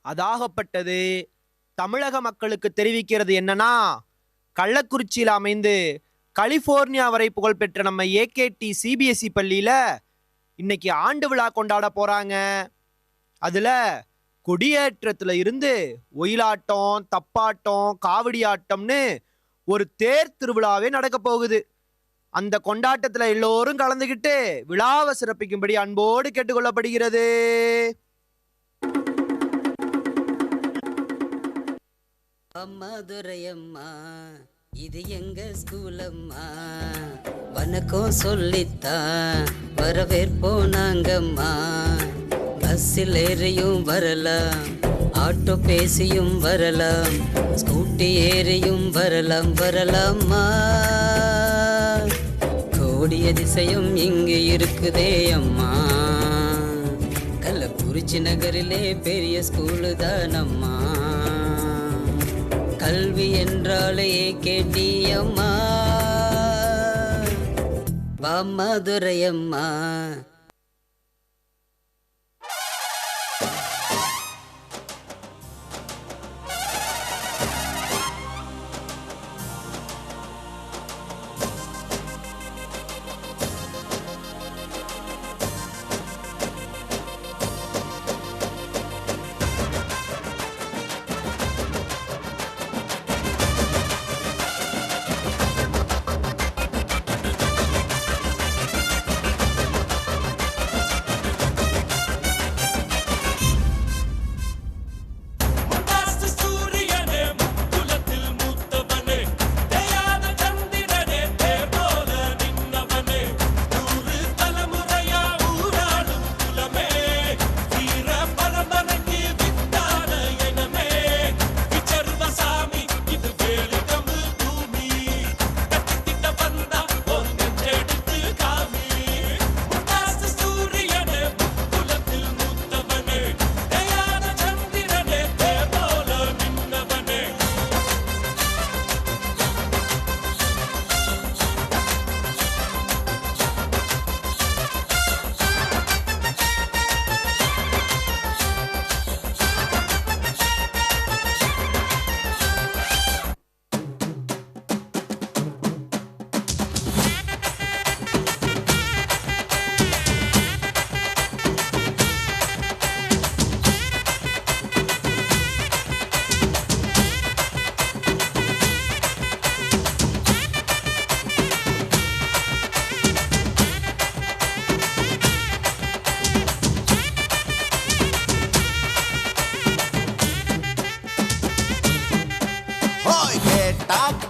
அதாகப்பட்டது தமிழக மக்களுக்கு தெரிவிக்கிறது என்னன்னா, கள்ளக்குறிச்சியில் அமைந்து கலிபோர்னியா வரை புகழ்பெற்ற நம்ம ஏகேடி சிபிஎஸ்இ பள்ளியில இன்னைக்கு ஆண்டு விழா கொண்டாட போறாங்க. அதுல கொடியேற்றத்துல இருந்து ஒயிலாட்டம், தப்பாட்டம், காவடி ஆட்டம்னு ஒரு தேர் திருவிழாவே நடக்க போகுது. அந்த கொண்டாட்டத்துல எல்லோரும் கலந்துகிட்டு விழாவை சிறப்பிக்கும்படி அன்போடு கேட்டுக்கொள்ளப்படுகிறது. அம்மா துரையம்மா, இது எங்க ஸ்கூல் அம்மா, வணக்கம் சொல்லித்தான் வரவேற்போம் நாங்கம்மா. பஸ்ஸில் ஏறியும் வரலாம், ஆட்டோ பேசியும் வரலாம், ஸ்கூட்டி ஏறியும் வரலாம் வரலாம்மா. கோடிய திசையும் இங்கு இருக்குதே அம்மா. கள்ளக்குறிச்சி நகரிலே பெரிய ஸ்கூலு தானம்மா. கல்வி என்றாலே கேட்டியம்மா. வாம்மா துரையம்மா.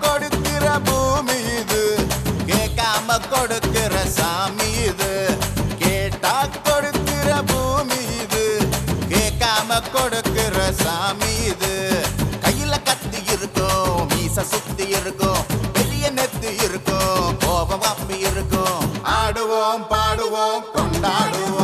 கொடுக்கிற பூமி இது, கேட்காம கொடுக்கிற சாமி இது. கேட்டா கொடுக்கிற பூமி இது, கேட்காம கொடுக்கிற சாமி இது. கையில கத்தி இருக்கும், மீச சுத்தி இருக்கும், பெரிய நெத்து இருக்கும், கோபம் அப்பி இருக்கும். ஆடுவோம் பாடுவோம் கொண்டாடுவோம்.